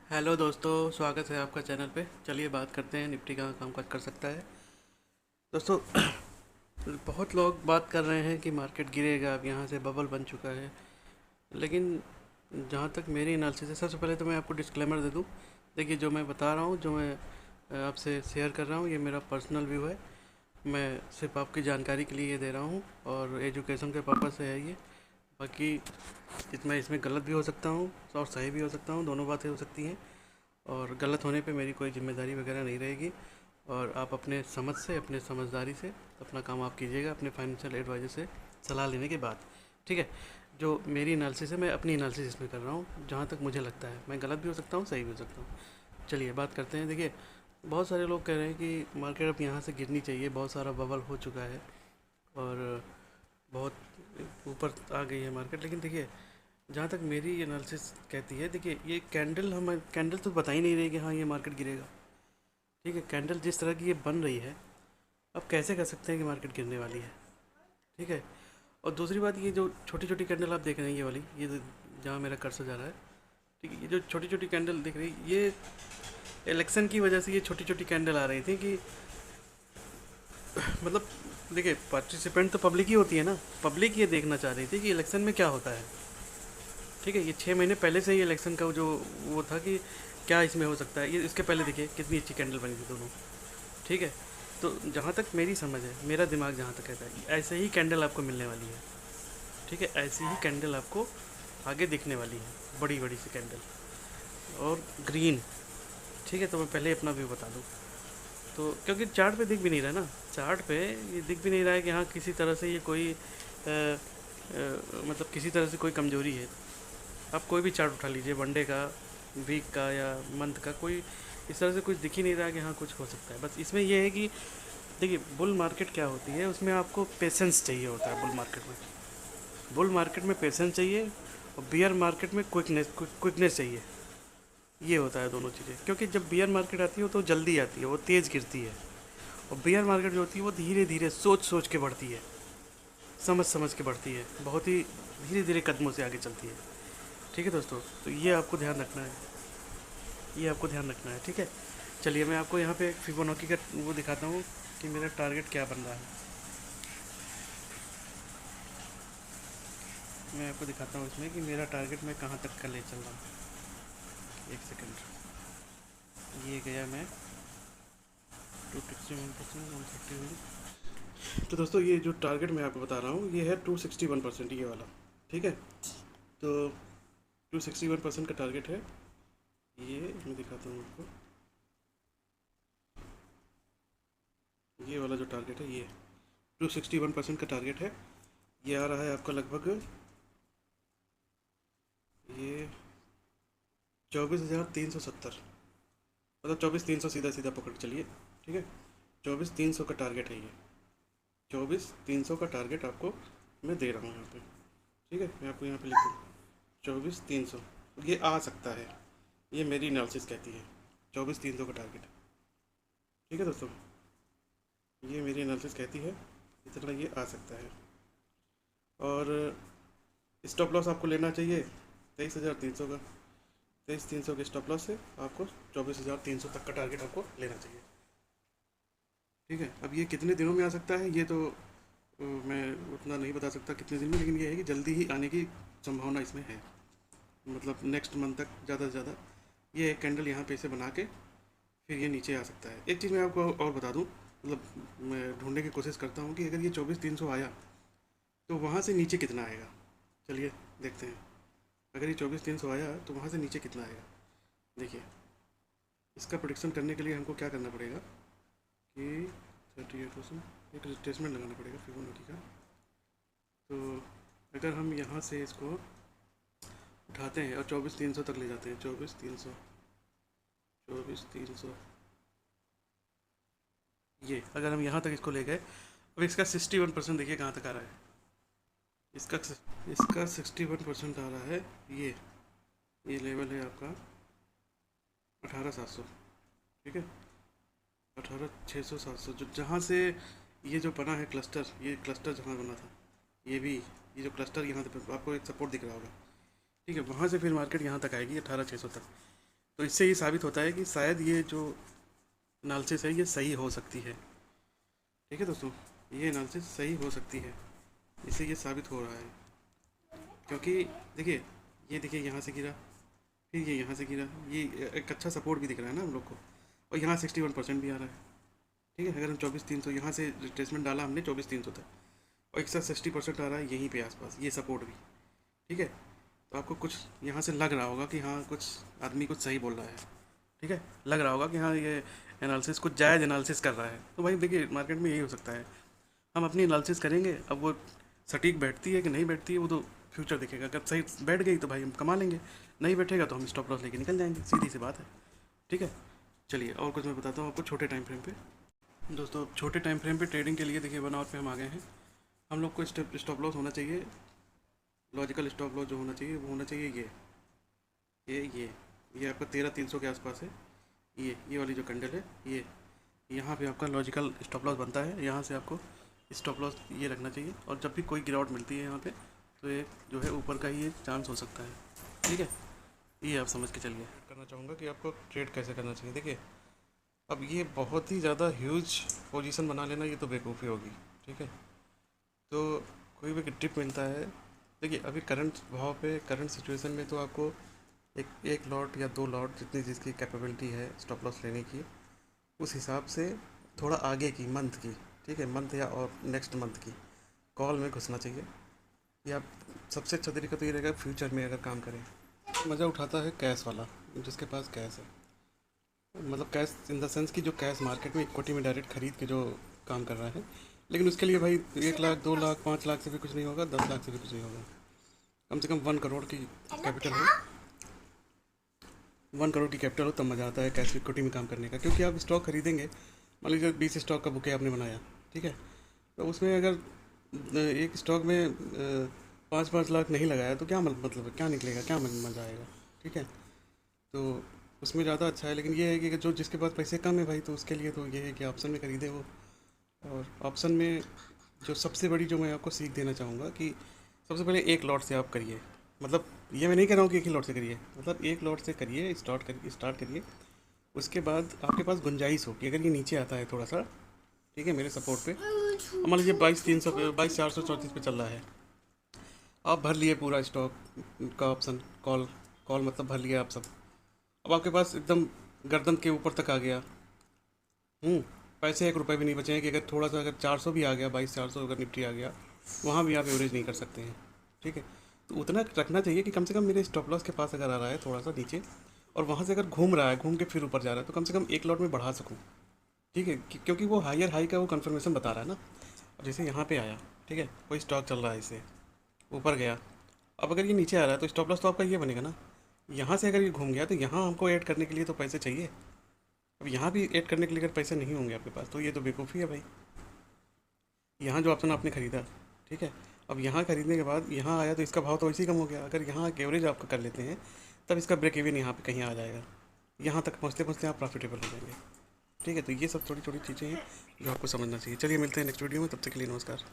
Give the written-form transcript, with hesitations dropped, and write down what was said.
Hello दोस्तों, स्वागत है आपका चैनल पे। चलिए बात करते हैं निफ्टी कहाँ कामकाज कर सकता है। दोस्तों, बहुत लोग बात कर रहे हैं कि मार्केट गिरेगा, अब यहाँ से बबल बन चुका है। लेकिन जहाँ तक मेरी एनालिसिस है, सबसे पहले तो मैं आपको डिस्क्लेमर दे दूँ। देखिए, जो मैं बता रहा हूँ, जो मैं आपसे शेयर कर रहा हूँ, ये मेरा पर्सनल व्यू है। मैं सिर्फ आपकी जानकारी के लिए ये दे रहा हूँ और एजुकेशन के पर्पज़ से है ये। बाकी मैं इसमें गलत भी हो सकता हूँ और सही भी हो सकता हूँ, दोनों बातें हो सकती हैं। और गलत होने पे मेरी कोई जिम्मेदारी वगैरह नहीं रहेगी। और आप अपने समझ से, अपने समझदारी से अपना काम आप कीजिएगा, अपने फाइनेंशियल एडवाइजर से सलाह लेने के बाद। ठीक है। जो मेरी एनालिसिस है, मैं अपनी एनालिसिस इसमें कर रहा हूँ, जहाँ तक मुझे लगता है। मैं गलत भी हो सकता हूँ, सही भी हो सकता हूँ। चलिए बात करते हैं। देखिए, बहुत सारे लोग कह रहे हैं कि मार्केट अब यहाँ से गिरनी चाहिए, बहुत सारा बबल हो चुका है और बहुत ऊपर आ गई है मार्केट। लेकिन देखिए, जहाँ तक मेरी एनालिसिस कहती है, देखिए ये कैंडल, हम कैंडल तो बता ही नहीं रही कि हाँ ये मार्केट गिरेगा। ठीक है, कैंडल जिस तरह की ये बन रही है, अब कैसे कह सकते हैं कि मार्केट गिरने वाली है। ठीक है। और दूसरी बात, ये जो छोटी छोटी कैंडल आप देख रहे हैं, ये वाली, ये जहाँ मेरा कर्सर जा रहा है, ठीक है, ये जो छोटी छोटी कैंडल दिख रही है, ये इलेक्शन की वजह से ये छोटी छोटी कैंडल आ रही थी कि मतलब, देखिए पार्टिसिपेंट तो पब्लिक ही होती है ना। पब्लिक ये देखना चाह रही थी कि इलेक्शन में क्या होता है। ठीक है, ये 6 महीने पहले से ही इलेक्शन का जो वो था कि क्या इसमें हो सकता है। ये इसके पहले देखिए कितनी अच्छी कैंडल बनी थी दोनों। ठीक है। तो जहाँ तक मेरी समझ है, मेरा दिमाग जहाँ तक कहता है कि ऐसे ही कैंडल आपको मिलने वाली है। ठीक है, ऐसी ही कैंडल आपको आगे दिखने वाली है, बड़ी बड़ी सी कैंडल और ग्रीन। ठीक है, तो मैं पहले अपना व्यू बता दूँ। तो क्योंकि चार्ट पे दिख भी नहीं रहा है ना, चार्ट पे ये दिख भी नहीं रहा है कि हाँ किसी तरह से ये कोई मतलब किसी तरह से कोई कमजोरी है। आप कोई भी चार्ट उठा लीजिए, वनडे का, वीक का या मंथ का, कोई इस तरह से कुछ दिख ही नहीं रहा कि हाँ कुछ हो सकता है। बस इसमें यह है कि देखिए, बुल मार्केट क्या होती है, उसमें आपको पेशेंस चाहिए होता है। बुल मार्केट में पेशेंस चाहिए और बियर मार्केट में क्विकनेस चाहिए। ये होता है दोनों चीज़ें। क्योंकि जब बियर मार्केट आती है तो जल्दी आती है, वो तेज़ गिरती है। और बियर मार्केट जो होती है वो धीरे धीरे सोच सोच के बढ़ती है, समझ समझ के बढ़ती है, बहुत ही धीरे धीरे कदमों से आगे चलती है। ठीक है दोस्तों, तो ये आपको ध्यान रखना है, ये आपको ध्यान रखना है। ठीक है। चलिए मैं आपको यहाँ पे फिबोनाची का वो दिखाता हूँ कि मेरा टारगेट क्या बन रहा है। मैं आपको दिखाता हूँ इसमें कि मेरा टारगेट मैं कहाँ तक का ले चल रहा हूँ। एक सेकंड। ये गया मैं 261%, 131। तो दोस्तों, ये जो टारगेट मैं आपको बता रहा हूँ, ये है 261%, ये वाला। ठीक है। तो 261% का टारगेट है। ये मैं दिखाता हूँ आपको, ये वाला जो टारगेट है, ये 261% का टारगेट है। ये आ रहा है आपका लगभग, ये 24,370, मतलब 24,300, सीधा सीधा पकड़ के चलिए। ठीक है, 24,300 का टारगेट है ये। 24,300 का टारगेट आपको मैं दे रहा हूँ यहाँ पे। ठीक है, मैं आपको यहाँ पे लिख दूँ 24,300, ये आ सकता है, ये मेरी एनालिसिस कहती है 24,300 का टारगेट। ठीक है दोस्तों, ये मेरी एनालिसिस कहती है इतना ये आ सकता है। और स्टॉप लॉस आपको लेना चाहिए 23,300 का। 23,300 के स्टॉप लॉस से आपको 24,300 तक का टारगेट आपको लेना चाहिए। ठीक है। अब ये कितने दिनों में आ सकता है, ये तो मैं उतना नहीं बता सकता कितने दिन में, लेकिन ये है कि जल्दी ही आने की संभावना इसमें है। मतलब नेक्स्ट मंथ तक ज़्यादा से ज़्यादा ये एक कैंडल यहाँ पे इसे बना के फिर ये नीचे आ सकता है। एक चीज़ मैं आपको और बता दूँ, मतलब मैं ढूंढने की कोशिश करता हूँ कि अगर ये 24,300 आया तो वहाँ से नीचे कितना आएगा। चलिए देखते हैं। अगर ये 24,300 आया तो वहाँ से नीचे कितना आएगा। देखिए, इसका प्रोडिक्शन करने के लिए हमको क्या करना पड़ेगा कि 38%, एक रिट्रेसमेंट लगाना पड़ेगा फिबोनाची का। तो अगर हम यहाँ से इसको उठाते हैं और 24,300 तक ले जाते हैं, 24,300, 24,300, ये अगर हम यहाँ तक इसको ले गए, अब इसका 61% देखिए कहाँ तक आ रहा है। इसका इसका 61% आ रहा है। ये लेवल है आपका 18,700। ठीक है, 18,600, 700, जो जहाँ से ये जो बना है क्लस्टर, ये क्लस्टर जहाँ बना था, ये भी, ये जो क्लस्टर यहाँ पे आपको एक सपोर्ट दिख रहा होगा। ठीक है, वहाँ से फिर मार्केट यहाँ तक आएगी 18,600 तक। तो इससे ये साबित होता है कि शायद ये जो एनालिसिस है ये सही हो सकती है। ठीक है दोस्तों, ये एनालिसिस सही हो सकती है, इससे ये साबित हो रहा है। क्योंकि देखिए, ये देखिए यहाँ से गिरा, फिर ये यहाँ से गिरा, ये एक अच्छा सपोर्ट भी दिख रहा है ना हम लोग को, और यहाँ 61% भी आ रहा है। ठीक है, अगर हम 24,300 यहाँ से रिट्रेसमेंट डाला हमने 24,300 तक, और एक साथ 60% आ रहा है यहीं पे आसपास, ये सपोर्ट भी। ठीक है, तो आपको कुछ यहाँ से लग रहा होगा कि हाँ कुछ आदमी कुछ सही बोल रहा है। ठीक है, लग रहा होगा कि हाँ ये एनालिसिस कुछ जायज़ एनालिसिस कर रहा है। तो भाई देखिए, मार्केट में यही हो सकता है, हम अपनी एनालिसिस करेंगे, अब वो सटीक बैठती है कि नहीं बैठती है वो तो फ्यूचर देखेगा। अगर सही बैठ गई तो भाई हम कमा लेंगे, नहीं बैठेगा तो हम स्टॉप लॉस लेके निकल जाएंगे, सीधी सी बात है। ठीक है, चलिए और कुछ मैं बताता हूँ आपको छोटे टाइम फ्रेम पे। दोस्तों छोटे टाइम फ्रेम पे ट्रेडिंग के लिए देखिए 1 आवर पे हम आ गए हैं। हम लोग को स्टॉप लॉस होना चाहिए, लॉजिकल स्टॉप लॉस जो होना चाहिए वो होना चाहिए ये आपका 13,300 के आसपास है। ये वाली जो कैंडल है, ये यहाँ पे आपका लॉजिकल स्टॉप लॉस बनता है। यहाँ से आपको स्टॉप लॉस ये रखना चाहिए, और जब भी कोई गिरावट मिलती है यहाँ पे तो ये जो है ऊपर का ही ये चांस हो सकता है। ठीक है, ये आप समझ के चलिए। करना चाहूँगा कि आपको ट्रेड कैसे करना चाहिए। देखिए, अब ये बहुत ही ज़्यादा ह्यूज पोजीशन बना लेना ये तो बेवकूफ़ी होगी। ठीक है, तो कोई भी टिप मिलता है, देखिए अभी करंट भाव पे, करंट सिचुएशन में तो आपको एक लॉट या 2 लॉट जितनी जिसकी कैपेबिलिटी है स्टॉप लॉस लेने की, उस हिसाब से थोड़ा आगे की मंथ की, ठीक है, मंथ या और नेक्स्ट मंथ की कॉल में घुसना चाहिए। या सबसे अच्छा तरीका तो ये रहेगा फ्यूचर में अगर काम करें। मज़ा उठाता है कैश वाला, जिसके पास कैश है, मतलब कैश इन द सेंस कि जो कैश मार्केट में इक्विटी में डायरेक्ट खरीद के जो काम कर रहा है। लेकिन उसके लिए भाई 1 लाख 2 लाख 5 लाख से भी कुछ नहीं होगा, 10 लाख से भी कुछ नहीं होगा। कम से कम 1 करोड़ की कैपिटल हो, 1 करोड़ की कैपिटल हो तब मज़ा आता है कैश इक्विटी में काम करने का। क्योंकि आप स्टॉक खरीदेंगे, मान लीजिए 20 स्टॉक का बुके आपने बनाया, ठीक है, तो उसमें अगर एक स्टॉक में 5-5 लाख नहीं लगाया तो क्या मतलब क्या निकलेगा, क्या मज़ा आएगा। ठीक है, तो उसमें ज़्यादा अच्छा है। लेकिन ये है कि जो जिसके पास पैसे कम है भाई, तो उसके लिए तो ये है कि ऑप्शन में खरीदे वो। और ऑप्शन में जो सबसे बड़ी जो मैं आपको सीख देना चाहूँगा कि सबसे पहले 1 लॉट से आप करिए। मतलब ये मैं नहीं कह रहा हूँ कि 1 ही लॉट से करिए, मतलब 1 लॉट से करिए, स्टार्ट करिए। उसके बाद आपके पास गुंजाइश हो कि अगर ये नीचे आता है थोड़ा सा, ठीक है, मेरे सपोर्ट पे, मान लीजिए 22,300 पे, 22,434 पे चल रहा है, आप भर लिए पूरा स्टॉक का ऑप्शन, कॉल मतलब भर लिया आप सब। अब आपके पास एकदम गर्दन के ऊपर तक आ गया, पैसे 1 रुपये भी नहीं बचे हैं कि अगर थोड़ा सा, अगर 400 भी आ गया, 22,400 अगर निफ्टी आ गया, वहाँ भी आप एवरेज नहीं कर सकते हैं। ठीक है, तो उतना रखना चाहिए कि कम से कम मेरे स्टॉप लॉस के पास अगर आ रहा है थोड़ा सा नीचे, और वहाँ से अगर घूम रहा है, घूम के फिर ऊपर जा रहा है, तो कम से कम 1 लॉट में बढ़ा सकूँ। ठीक है, क्योंकि वो हायर हाई का वो कन्फर्मेशन बता रहा है ना। अब जैसे यहाँ पे आया, ठीक है, कोई स्टॉक चल रहा है, इससे ऊपर गया, अब अगर ये नीचे आ रहा है तो स्टॉप लॉस तो आपका ये बनेगा ना। यहाँ से अगर ये घूम गया तो यहाँ हमको ऐड करने के लिए तो पैसे चाहिए। अब यहाँ भी ऐड करने के लिए अगर पैसे नहीं होंगे आपके पास तो ये तो बेवकूफ़ी है भाई। यहाँ जो ऑप्शन आपने ख़रीदा, ठीक है, अब यहाँ खरीदने के बाद यहाँ आया तो इसका भाव तो वैसे ही कम हो गया। अगर यहाँ एवरेज आपका कर लेते हैं तब इसका ब्रेक इवन यहाँ पे कहीं आ जाएगा, यहाँ तक पहुँचते पहुँचते आप प्रॉफिटेबल हो जाएंगे। ठीक है, तो ये सब छोटी छोटी चीज़ें हैं जो आपको समझना चाहिए। चलिए मिलते हैं नेक्स्ट वीडियो में, तब तक के लिए नमस्कार।